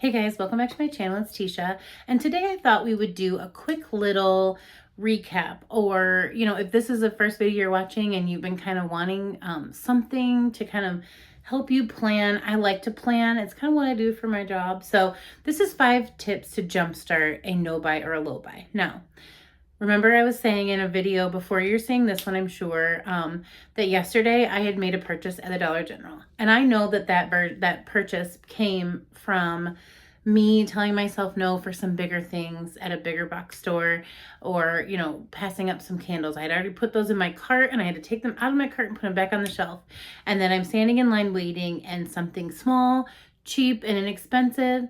Hey guys, welcome back to my channel. It's Teesha, and today I thought we would do a quick little recap, or if this is the first video you're watching and you've been kind of wanting something to kind of help you plan. I like to plan. It's kind of what I do for my job. So this is 5 tips to jumpstart a no buy or a low buy. Now, remember I was saying in a video before you're seeing this one, I'm sure, that yesterday I had made a purchase at the Dollar General. And I know that that purchase came from me telling myself no for some bigger things at a bigger box store, or, passing up some candles. I had already put those in my cart and I had to take them out of my cart and put them back on the shelf. And then I'm standing in line waiting, and something small, cheap, and inexpensive,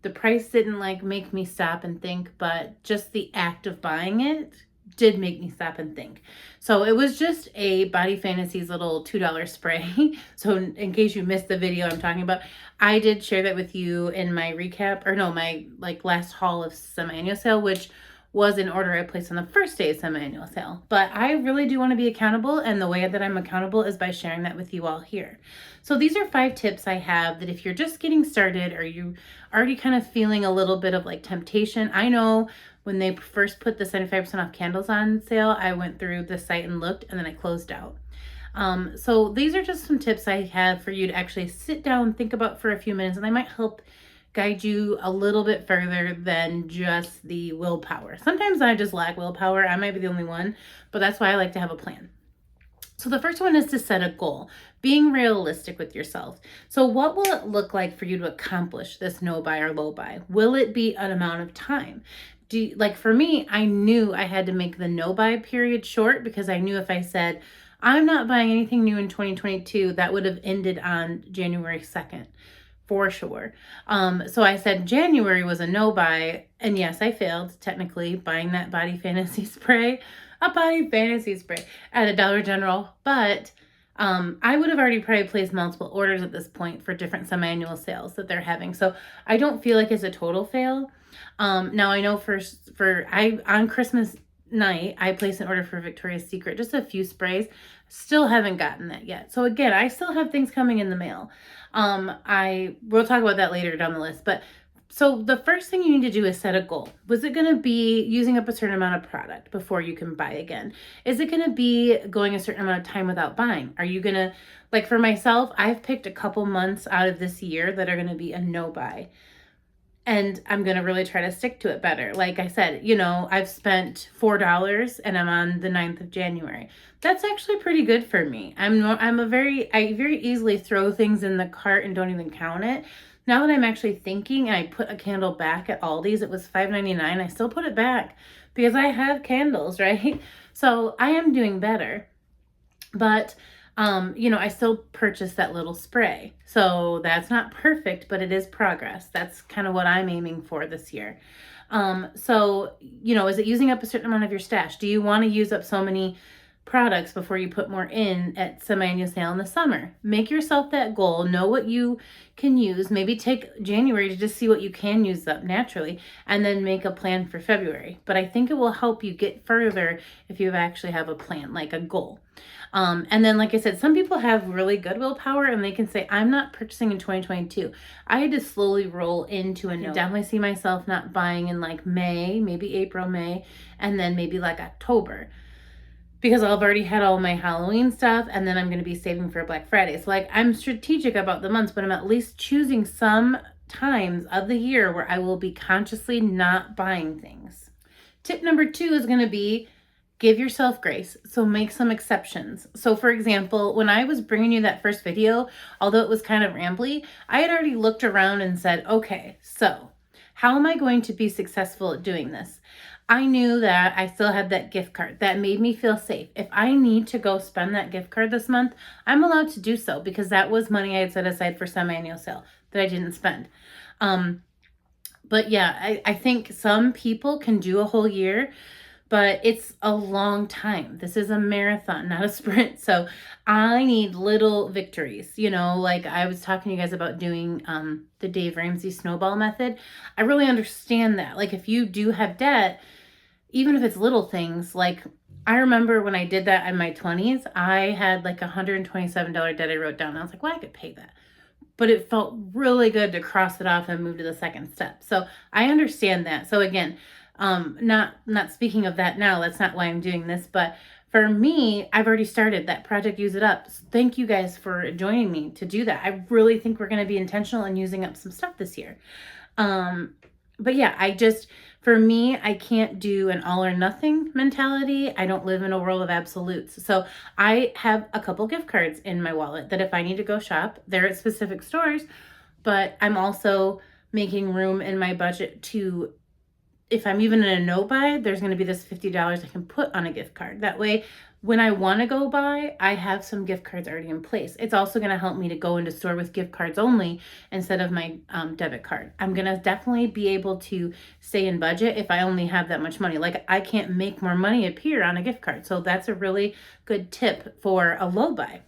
the price didn't make me stop and think, but just the act of buying it did make me stop and think. So it was just a Body Fantasies little $2 spray. So in case you missed the video I'm talking about, I did share that with you in my recap, or no, my last haul of semi-annual sale, which was an order I placed on the first day of semi-annual sale. But I really do want to be accountable, and the way that I'm accountable is by sharing that with you all here. So these are 5 tips I have that if you're just getting started, or you already kind of feeling a little bit of temptation. I know when they first put the 75% off candles on sale, I went through the site and looked, and then I closed out. So these are just some tips I have for you to actually sit down, think about for a few minutes, and they might help guide you a little bit further than just the willpower. Sometimes I just lack willpower. I might be the only one, but that's why I like to have a plan. So the first one is to set a goal, being realistic with yourself. So what will it look like for you to accomplish this no buy or low buy? Will it be an amount of time? For me, I knew I had to make the no buy period short, because I knew if I said, I'm not buying anything new in 2022, that would have ended on January 2nd. For sure. So I said January was a no buy, and yes, I failed technically buying that Body Fantasy spray, a Body Fantasy spray at a Dollar General, but I would have already probably placed multiple orders at this point for different semi-annual sales that they're having. So I don't feel like it's a total fail. Now I know on Christmas night, I placed an order for Victoria's Secret, just a few sprays. Still haven't gotten that yet. So again, I still have things coming in the mail. We'll talk about that later down the list. But so the first thing you need to do is set a goal. Was it going to be using up a certain amount of product before you can buy again? Is it going to be going a certain amount of time without buying? Are you going to, for myself, I've picked a couple months out of this year that are going to be a no buy. And I'm going to really try to stick to it better. Like I said, I've spent $4 and I'm on the 9th of January. That's actually pretty good for me. I very easily throw things in the cart and don't even count it. Now that I'm actually thinking, and I put a candle back at Aldi's, it was $5.99. I still put it back because I have candles, right? So I am doing better. But I still purchased that little spray. So that's not perfect, but it is progress. That's kind of what I'm aiming for this year. So is it using up a certain amount of your stash? Do you want to use up so many products before you put more in at semi-annual sale in the summer? Make yourself that goal. Know what you can use. Maybe take January to just see what you can use up naturally, and then make a plan for February. But I think it will help you get further if you actually have a plan, like a goal. And then, like I said, some people have really good willpower and they can say, I'm not purchasing in 2022. I had to slowly roll into a no. I can definitely see myself not buying in May, maybe April, May, and then maybe October, because I've already had all my Halloween stuff, and then I'm going to be saving for Black Friday. So I'm strategic about the months, but I'm at least choosing some times of the year where I will be consciously not buying things. Tip number 2 is going to be give yourself grace. So make some exceptions. So for example, when I was bringing you that first video, although it was kind of rambly, I had already looked around and said, okay, so how am I going to be successful at doing this? I knew that I still had that gift card that made me feel safe. If I need to go spend that gift card this month, I'm allowed to do so, because that was money I had set aside for semi-annual sale that I didn't spend. But yeah, I think some people can do a whole year, but it's a long time. This is a marathon, not a sprint. So I need little victories. I was talking to you guys about doing the Dave Ramsey snowball method. I really understand that. If you do have debt, even if it's little things, I remember when I did that in my 20s, I had $127 debt I wrote down. I was like, well, I could pay that. but it felt really good to cross it off and move to the second step. So I understand that. So again, not speaking of that now, that's not why I'm doing this, but for me, I've already started that project, Use It Up. Thank you guys for joining me to do that. I really think we're going to be intentional in using up some stuff this year. But yeah, for me, I can't do an all or nothing mentality. I don't live in a world of absolutes. So I have a couple gift cards in my wallet that if I need to go shop, they're at specific stores, but I'm also making room in my budget to, if I'm even in a no buy, there's going to be this $50 I can put on a gift card. That way, when I want to go buy, I have some gift cards already in place. It's also going to help me to go into store with gift cards only instead of my debit card. I'm going to definitely be able to stay in budget if I only have that much money. Like, I can't make more money appear on a gift card. So that's a really good tip for a low buy.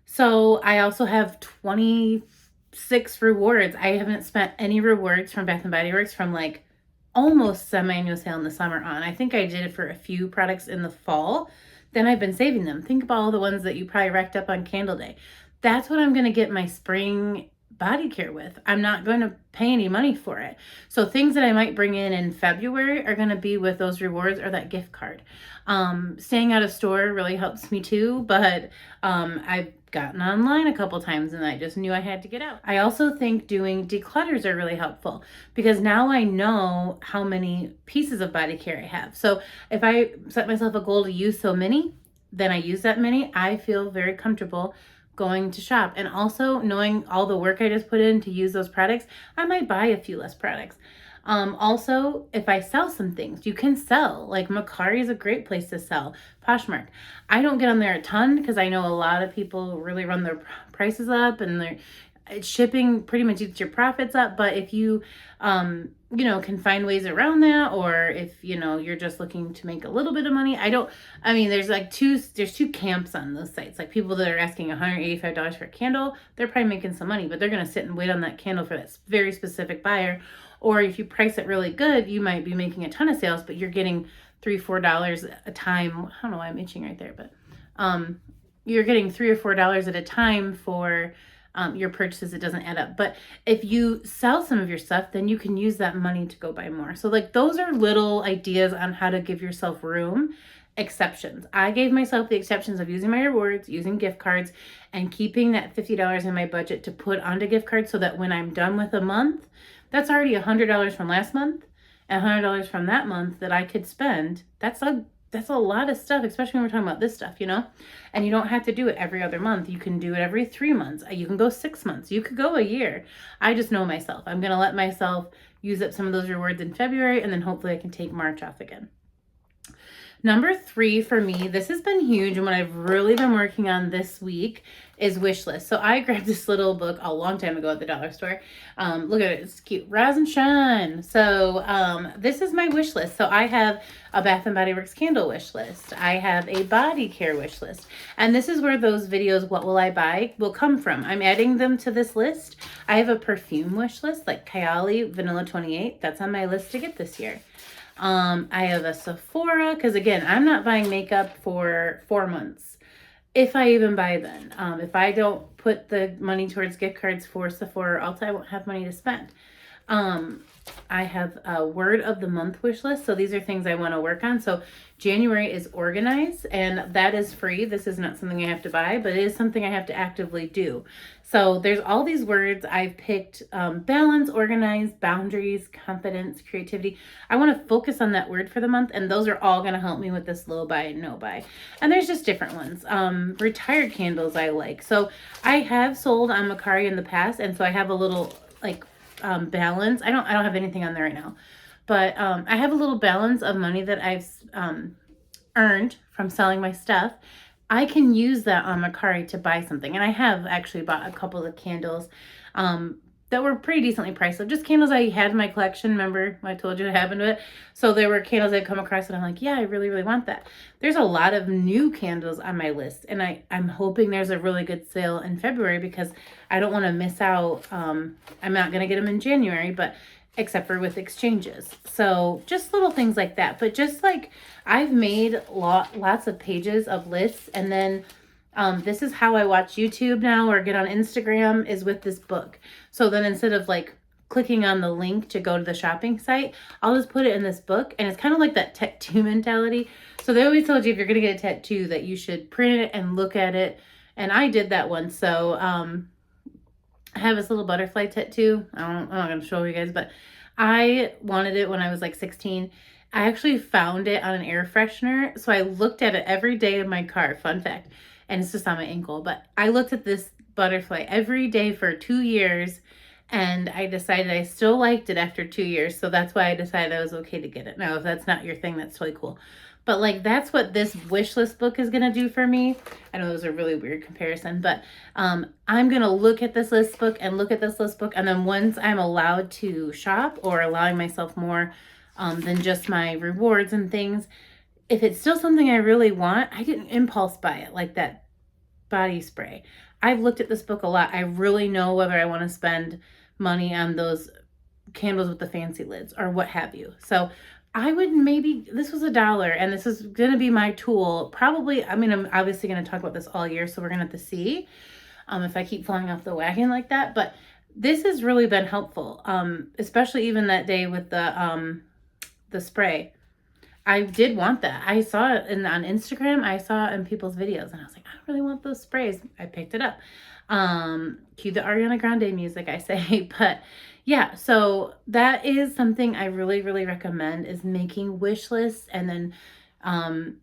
So I also have 26 rewards. I haven't spent any rewards from Bath and Body Works from like almost semi-annual sale in the summer on. I think I did it for a few products in the fall. Then I've been saving them. Think about all the ones that you probably racked up on Candle Day. That's what I'm going to get my spring body care with. I'm not going to pay any money for it. So things that I might bring in February are going to be with those rewards or that gift card. Staying out of store really helps me too, but I've gotten online a couple times and I just knew I had to get out. I also think doing declutters are really helpful because now I know how many pieces of body care I have. So if I set myself a goal to use so many, then I use that many, I feel very comfortable going to shop. And also knowing all the work I just put in to use those products, I might buy a few less products. Also, if I sell some things, you can sell. Like Mercari is a great place to sell. Poshmark. I don't get on there a ton because I know a lot of people really run their prices up and their shipping pretty much eats your profits up. But if you, can find ways around that, or if, you're just looking to make a little bit of money, there's two camps on those sites. Like people that are asking $185 for a candle, they're probably making some money, but they're going to sit and wait on that candle for that very specific buyer. Or if you price it really good, you might be making a ton of sales, but you're getting $3-4 a time. I don't know why I'm itching right there, but you're getting $3 or $4 at a time for your purchases. It doesn't add up. But if you sell some of your stuff, then you can use that money to go buy more. So like those are little ideas on how to give yourself room. Exceptions. I gave myself the exceptions of using my rewards, using gift cards, and keeping that $50 in my budget to put onto gift cards so that when I'm done with a month, that's already $100 from last month and $100 from that month that I could spend. That's a lot of stuff, especially when we're talking about this stuff, and you don't have to do it every other month. You can do it every 3 months. You can go 6 months. You could go a year. I just know myself. I'm going to let myself use up some of those rewards in February, and then hopefully I can take March off again. Number 3 for me, this has been huge, and what I've really been working on this week is Wishlist. So I grabbed this little book a long time ago at the dollar store. Look at it, it's cute. Rise and shine. So this is my wish list. So I have a Bath and Body Works candle wish list. I have a body care wish list. And this is where those videos, what will I buy, will come from. I'm adding them to this list. I have a perfume wish list, like Kylie Vanilla 28. That's on my list to get this year. I have a Sephora, because again, I'm not buying makeup for 4 months. If I even buy then. If I don't put the money towards gift cards for Sephora or Ulta, I won't have money to spend. I have a word of the month wish list. So these are things I want to work on. So January is organize, and that is free. This is not something I have to buy, but it is something I have to actively do. So there's all these words I've picked: balance, organize, boundaries, confidence, creativity. I want to focus on that word for the month, and those are all going to help me with this low buy and no buy. And there's just different ones. Retired candles I like. So I have sold on Mercari in the past, and so I have a little balance. I don't have anything on there right now, but I have a little balance of money that I've earned from selling my stuff. I can use that on Mercari to buy something, and I have actually bought a couple of candles that were pretty decently priced. So just candles I had in my collection. Remember I told you what happened to it? So there were candles I'd come across and I'm like, yeah, I really, really want that. There's a lot of new candles on my list, and I'm hoping there's a really good sale in February because I don't want to miss out. I'm not going to get them in January, but except for with exchanges. So just little things like that. But just like I've made lots of pages of lists, and then This is how I watch YouTube now or get on Instagram, is with this book. So then instead of like clicking on the link to go to the shopping site, I'll just put it in this book. And it's kind of like that tattoo mentality. So they always told you if you're going to get a tattoo that you should print it and look at it. And I did that once. So I have this little butterfly tattoo. I'm not going to show you guys, but I wanted it when I was like 16. I actually found it on an air freshener. So I looked at it every day in my car. Fun fact. And it's just on my ankle. But I looked at this butterfly every day for 2 years. And I decided I still liked it after 2 years. So that's why I decided I was okay to get it. Now, if that's not your thing, that's totally cool. But like, that's what this wish list book is going to do for me. I know it was a really weird comparison, but I'm going to look at this list book and look at this list book. And then once I'm allowed to shop or allowing myself more than just my rewards and things, if it's still something I really want, I didn't impulse buy it, like that body spray. I've looked at this book a lot. I really know whether I want to spend money on those candles with the fancy lids or what have you. So I would maybe, this was $1 and this is going to be my tool. Probably, I mean, I'm obviously going to talk about this all year, so we're going to have to see if I keep falling off the wagon like that. But this has really been helpful, especially even that day with the spray. I did want that. I saw it on Instagram. I saw it in people's videos and I was like, I really want those sprays. I picked it up. Cue the Ariana Grande music, I say. But yeah, so that is something I really, really recommend, is making wish lists and then,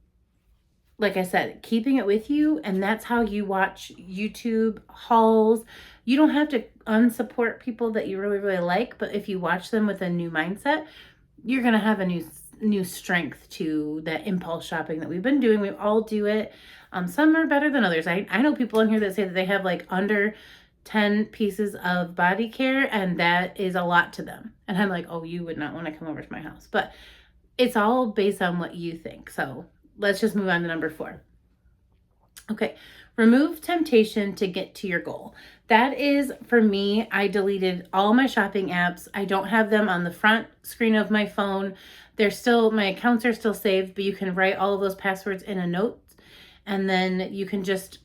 like I said, keeping it with you. And that's how you watch YouTube hauls. You don't have to unsupport people that you really, really like, but if you watch them with a new mindset, you're going to have a new strength to that impulse shopping that we've been doing. We all do it. Some are better than others. I know people in here that say that they have like under 10 pieces of body care and that is a lot to them. And I'm like, oh, you would not want to come over to my house. But it's all based on what you think. So let's just move on to number 4. Okay, remove temptation to get to your goal. That is, for me, I deleted all my shopping apps. I don't have them on the front screen of my phone. They're still, my accounts are still saved, but you can write all of those passwords in a note and then you can just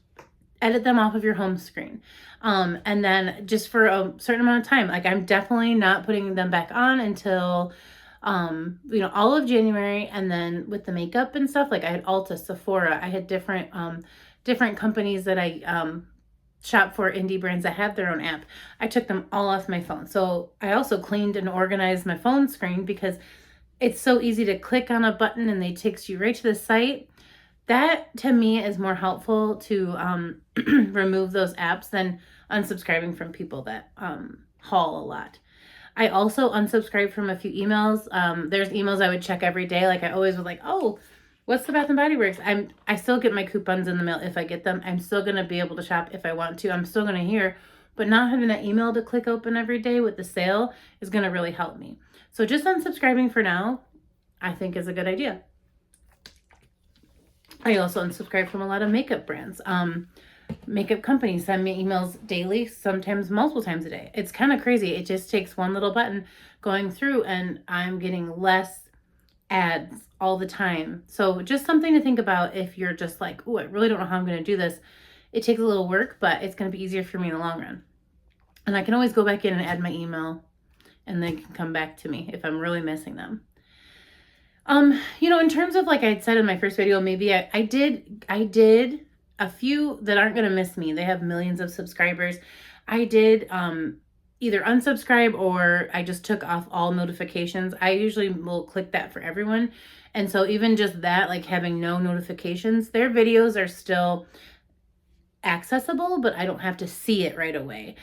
edit them off of your home screen. And then just for a certain amount of time, like I'm definitely not putting them back on until, all of January. And then with the makeup and stuff, like I had Ulta, Sephora, I had different companies that I, shop for, indie brands that have their own app. I took them all off my phone. So I also cleaned and organized my phone screen because it's so easy to click on a button and they takes you right to the site. That to me is more helpful to remove those apps than unsubscribing from people that haul a lot. I also unsubscribed from a few emails. There's emails I would check every day. Like I always was like, oh, what's the Bath and Body Works? I still get my coupons in the mail if I get them. I'm still going to be able to shop if I want to. I'm still going to hear, but not having that email to click open every day with the sale is going to really help me. So just unsubscribing for now, I think is a good idea. I also unsubscribe from a lot of makeup brands. Makeup companies send me emails daily, sometimes multiple times a day. It's kind of crazy. It just takes one little button going through and I'm getting less ads all the time. So just something to think about if you're just like, oh, I really don't know how I'm going to do this. It takes a little work, but it's going to be easier for me in the long run. And I can always go back in and add my email and they can come back to me if I'm really missing them. In terms of, like I had said in my first video, maybe I did a few that aren't going to miss me. They have millions of subscribers. I did either unsubscribe or I just took off all notifications. I usually will click that for everyone. And so even just that, like having no notifications, their videos are still accessible, but I don't have to see it right away.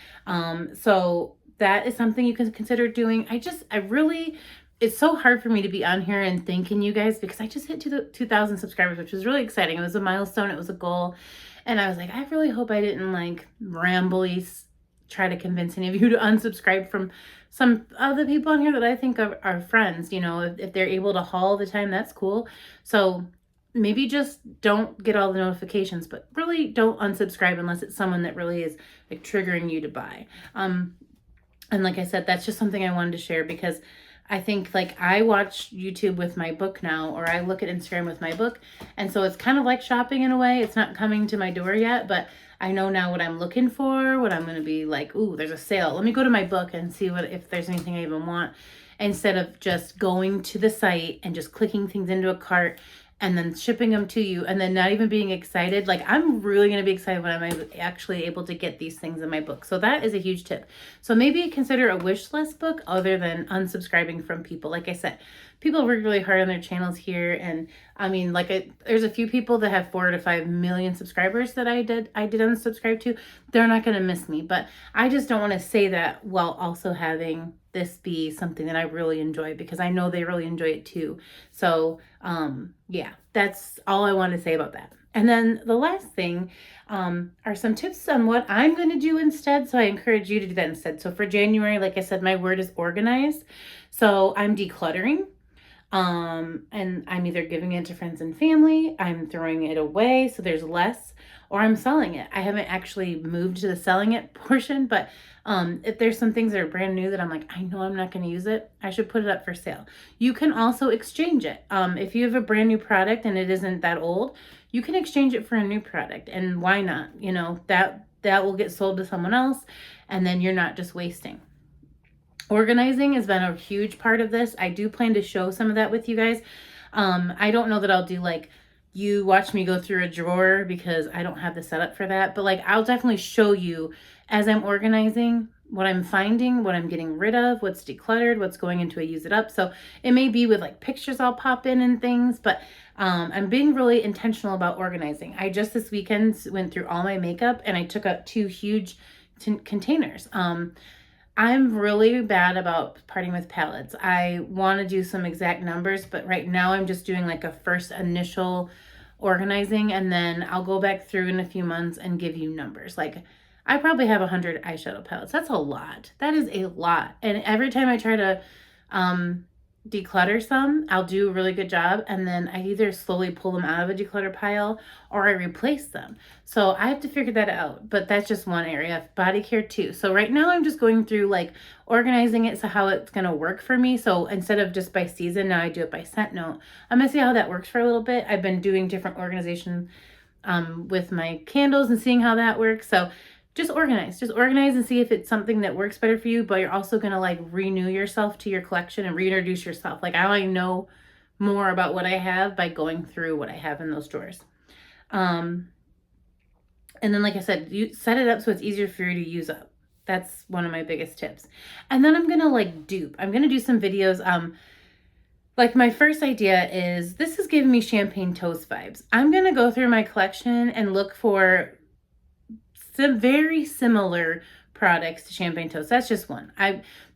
So that is something you can consider doing. It's so hard for me to be on here and thanking you guys because I just hit 2,000 subscribers, which was really exciting. It was a milestone. It was a goal. And I was like, I really hope I didn't like rambly try to convince any of you to unsubscribe from some other people on here that I think are friends. If they're able to haul all the time, that's cool. So maybe just don't get all the notifications, but really don't unsubscribe unless it's someone that really is like triggering you to buy. And like I said, that's just something I wanted to share because I think like I watch YouTube with my book now, or I look at Instagram with my book. And so it's kind of like shopping in a way. It's not coming to my door yet, but I know now what I'm looking for, what I'm going to be like, ooh, there's a sale. Let me go to my book and see what, if there's anything I even want, instead of just going to the site and just clicking things into a cart and then shipping them to you and then not even being excited. Like, I'm really going to be excited when I'm actually able to get these things in my book. So that is a huge tip. So maybe consider a wish list book other than unsubscribing from people. Like I said, people work really hard on their channels here. And I mean, like, there's a few people that have 4 to 5 million subscribers that I did unsubscribe to. They're not going to miss me, but I just don't want to say that while also having this be something that I really enjoy, because I know they really enjoy it too. So yeah, that's all I want to say about that. And then the last thing are some tips on what I'm going to do instead. So I encourage you to do that instead. So for January, like I said, my word is organized. So I'm decluttering. And I'm either giving it to friends and family, I'm throwing it away so there's less, or I'm selling it. I haven't actually moved to the selling it portion, but if there's some things that are brand new that I'm like, I know I'm not going to use it, I should put it up for sale. You can also exchange it. If you have a brand new product and it isn't that old, you can exchange it for a new product. And why not? You know, that will get sold to someone else, and then you're not just wasting. Organizing has been a huge part of this. I do plan to show some of that with you guys. I don't know that I'll do like, you watch me go through a drawer, because I don't have the setup for that. But like, I'll definitely show you as I'm organizing what I'm finding, what I'm getting rid of, what's decluttered, what's going into a use it up. So it may be with like pictures I'll pop in and things, but I'm being really intentional about organizing. I just this weekend went through all my makeup and I took out 2 huge containers. I'm really bad about parting with palettes. I want to do some exact numbers, but right now I'm just doing like a first initial organizing, and then I'll go back through in a few months and give you numbers. Like, I probably have 100 eyeshadow palettes. That's a lot. That is a lot. And every time I try to declutter some, I'll do a really good job, and then I either slowly pull them out of a declutter pile or I replace them. So I have to figure that out, but that's just one area. Body care too. So right now I'm just going through like organizing it, so how it's going to work for me. So instead of just by season, now I do it by scent note. I'm going to see how that works for a little bit. I've been doing different organization with my candles and seeing how that works. So just organize and see if it's something that works better for you, but you're also going to like renew yourself to your collection and reintroduce yourself. Like, I know more about what I have by going through what I have in those drawers. And then, like I said, you set it up so it's easier for you to use up. That's one of my biggest tips. And then I'm going to like dupe. I'm going to do some videos. Like, my first idea is, this is giving me champagne toast vibes. I'm going to go through my collection and look for some very similar products to champagne toast. That's just one.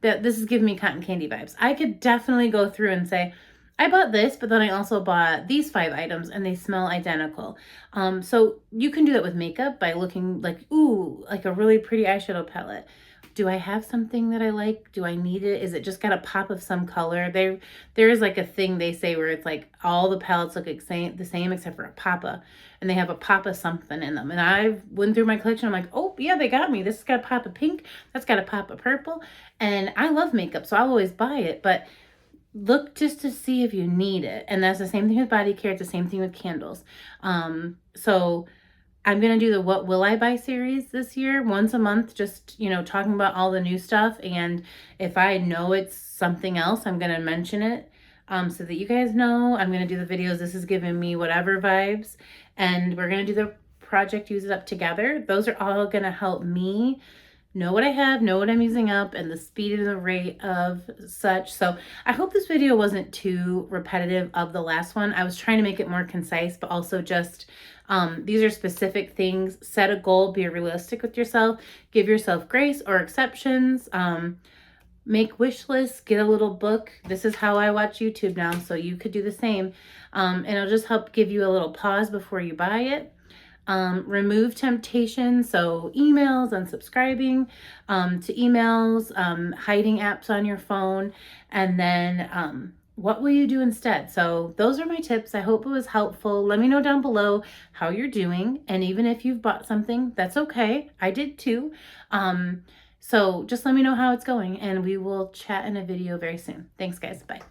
This is giving me cotton candy vibes. I could definitely go through and say, I bought this, but then I also bought these 5 items and they smell identical. So you can do that with makeup by looking like, ooh, like a really pretty eyeshadow palette. Do I have something that I like? Do I need it? Is it just got a pop of some color? There is like a thing they say where it's like all the palettes look the same except for a papa, and they have a pop of something in them. And I went through my collection. I'm like, oh yeah, they got me. This has got a pop of pink. That's got a pop of purple. And I love makeup, so I'll always buy it. But look just to see if you need it. And that's the same thing with body care. It's the same thing with candles. So I'm going to do the What Will I Buy series this year, once a month, just, talking about all the new stuff. And if I know it's something else, I'm going to mention it so that you guys know. I'm going to do the videos. This is giving me whatever vibes. And we're going to do the project Use It Up together. Those are all going to help me know what I have, know what I'm using up, and the speed and the rate of such. So I hope this video wasn't too repetitive of the last one. I was trying to make it more concise, but also just, these are specific things. Set a goal, be realistic with yourself, give yourself grace or exceptions, make wish lists, get a little book. This is how I watch YouTube now, so you could do the same. And it'll just help give you a little pause before you buy it. Remove temptation, so emails, unsubscribing to emails, hiding apps on your phone, and then what will you do instead? So those are my tips. I hope it was helpful. Let me know down below how you're doing, and even if you've bought something, that's okay. I did too. So just let me know how it's going, and we will chat in a video very soon. Thanks, guys. Bye.